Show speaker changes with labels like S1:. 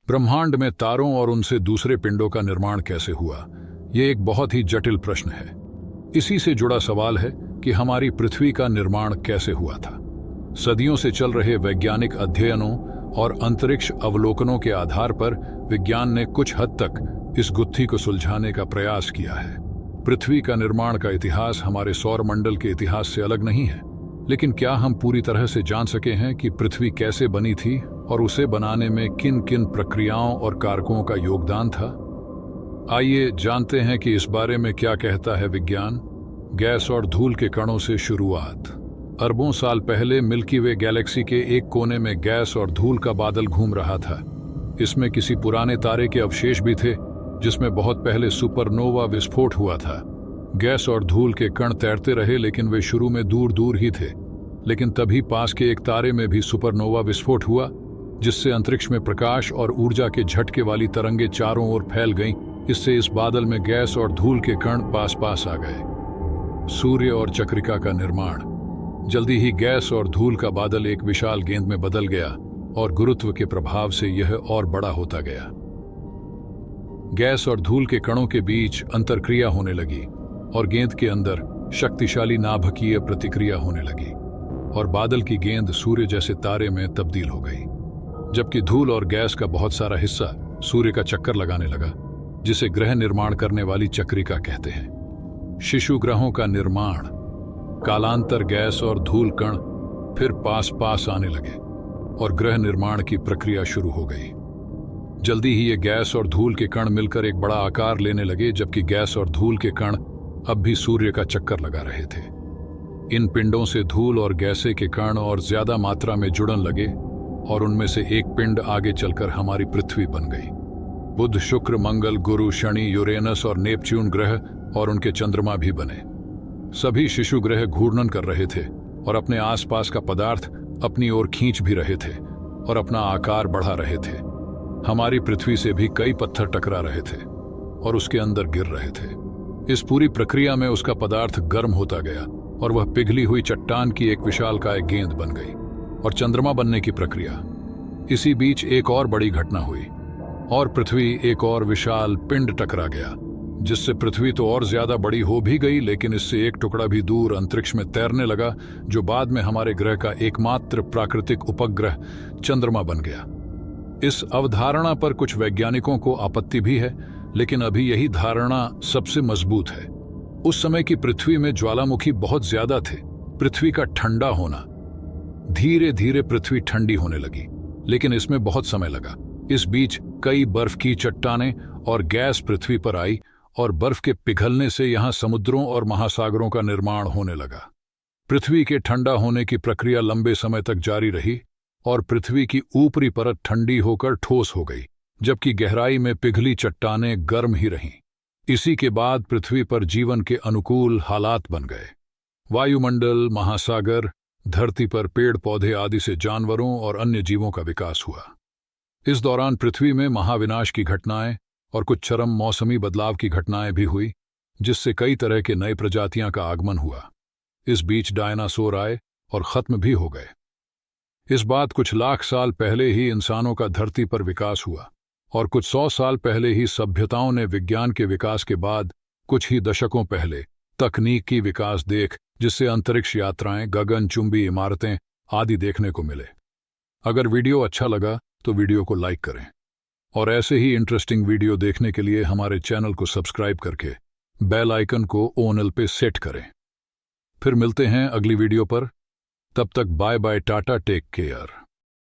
S1: ब्रह्मांड में तारों और उनसे दूसरे पिंडों का निर्माण कैसे हुआ, ये एक बहुत ही जटिल प्रश्न है। इसी से जुड़ा सवाल है कि हमारी पृथ्वी का निर्माण कैसे हुआ था। सदियों से चल रहे वैज्ञानिक अध्ययनों और अंतरिक्ष अवलोकनों के आधार पर विज्ञान ने कुछ हद तक इस गुत्थी को सुलझाने का प्रयास किया है। पृथ्वी का निर्माण का इतिहास हमारे सौरमंडल के इतिहास से अलग नहीं है, लेकिन क्या हम पूरी तरह से जान सके हैं कि पृथ्वी कैसे बनी थी और उसे बनाने में किन किन प्रक्रियाओं और कारकों का योगदान था? आइए जानते हैं कि इस बारे में क्या कहता है विज्ञान। गैस और धूल के कणों से शुरुआत। अरबों साल पहले मिल्की वे गैलेक्सी के एक कोने में गैस और धूल का बादल घूम रहा था। इसमें किसी पुराने तारे के अवशेष भी थे जिसमें बहुत पहले सुपरनोवा विस्फोट हुआ था। गैस और धूल के कण तैरते रहे, लेकिन वे शुरू में दूर दूर ही थे। लेकिन तभी पास के एक तारे में भी सुपरनोवा विस्फोट हुआ, जिससे अंतरिक्ष में प्रकाश और ऊर्जा के झटके वाली तरंगें चारों ओर फैल गईं। इससे इस बादल में गैस और धूल के कण पास पास आ गए। सूर्य और चक्रिका का निर्माण। जल्दी ही गैस और धूल का बादल एक विशाल गेंद में बदल गया और गुरुत्व के प्रभाव से यह और बड़ा होता गया। गैस और धूल के कणों के बीच अंतरक्रिया होने लगी और गेंद के अंदर शक्तिशाली नाभिकीय प्रतिक्रिया होने लगी और बादल की गेंद सूर्य जैसे तारे में तब्दील हो गई। जबकि धूल और गैस का बहुत सारा हिस्सा सूर्य का चक्कर लगाने लगा, जिसे ग्रह निर्माण करने वाली चक्रिका कहते हैं। शिशु ग्रहों का निर्माण। कालांतर गैस और धूल कण फिर पास पास आने लगे और ग्रह निर्माण की प्रक्रिया शुरू हो गई। जल्दी ही ये गैस और धूल के कण मिलकर एक बड़ा आकार लेने लगे, जबकि गैस और धूल के कण अब भी सूर्य का चक्कर लगा रहे थे। इन पिंडों से धूल और गैसे के कण और ज्यादा मात्रा में जुड़न लगे और उनमें से एक पिंड आगे चलकर हमारी पृथ्वी बन गई। बुध, शुक्र, मंगल, गुरु, शनि, यूरेनस और नेपच्यून ग्रह और उनके चंद्रमा भी बने। सभी शिशु ग्रह घूर्णन कर रहे थे और अपने आसपास का पदार्थ अपनी ओर खींच भी रहे थे और अपना आकार बढ़ा रहे थे। हमारी पृथ्वी से भी कई पत्थर टकरा रहे थे और उसके अंदर गिर रहे थे। इस पूरी प्रक्रिया में उसका पदार्थ गर्म होता गया और वह पिघली हुई चट्टान की एक विशालकाय गेंद बन गई और चंद्रमा बनने की प्रक्रिया। इसी बीच एक और बड़ी घटना हुई और पृथ्वी एक और विशाल पिंड टकरा गया, जिससे पृथ्वी तो और ज्यादा बड़ी हो भी गई, लेकिन इससे एक टुकड़ा भी दूर अंतरिक्ष में तैरने लगा, जो बाद में हमारे ग्रह का एकमात्र प्राकृतिक उपग्रह चंद्रमा बन गया। इस अवधारणा पर कुछ वैज्ञानिकों को आपत्ति भी है, लेकिन अभी यही धारणा सबसे मजबूत है। उस समय की पृथ्वी में ज्वालामुखी बहुत ज्यादा थे। पृथ्वी का ठंडा होना। धीरे धीरे पृथ्वी ठंडी होने लगी, लेकिन इसमें बहुत समय लगा। इस बीच कई बर्फ की चट्टानें और गैस पृथ्वी पर आई और बर्फ के पिघलने से यहां समुद्रों और महासागरों का निर्माण होने लगा। पृथ्वी के ठंडा होने की प्रक्रिया लंबे समय तक जारी रही और पृथ्वी की ऊपरी परत ठंडी होकर ठोस हो गई, जबकि गहराई में पिघली चट्टानें गर्म ही रहीं। इसी के बाद पृथ्वी पर जीवन के अनुकूल हालात बन गए। वायुमंडल, महासागर, धरती पर पेड़ पौधे आदि से जानवरों और अन्य जीवों का विकास हुआ। इस दौरान पृथ्वी में महाविनाश की घटनाएं और कुछ चरम मौसमी बदलाव की घटनाएं भी हुई, जिससे कई तरह के नए प्रजातियां का आगमन हुआ। इस बीच डायनासोर आए और खत्म भी हो गए। इस बात कुछ लाख साल पहले ही इंसानों का धरती पर विकास हुआ और कुछ 100 साल पहले ही सभ्यताओं ने विज्ञान के विकास के बाद कुछ ही दशकों पहले तकनीक की विकास देख, जिससे अंतरिक्ष यात्राएं, गगनचुंबी इमारतें आदि देखने को मिले। अगर वीडियो अच्छा लगा तो वीडियो को लाइक करें और ऐसे ही इंटरेस्टिंग वीडियो देखने के लिए हमारे चैनल को सब्सक्राइब करके बेल आइकन को ऑल पे सेट करें। फिर मिलते हैं अगली वीडियो पर। तब तक bye bye, tata, take care.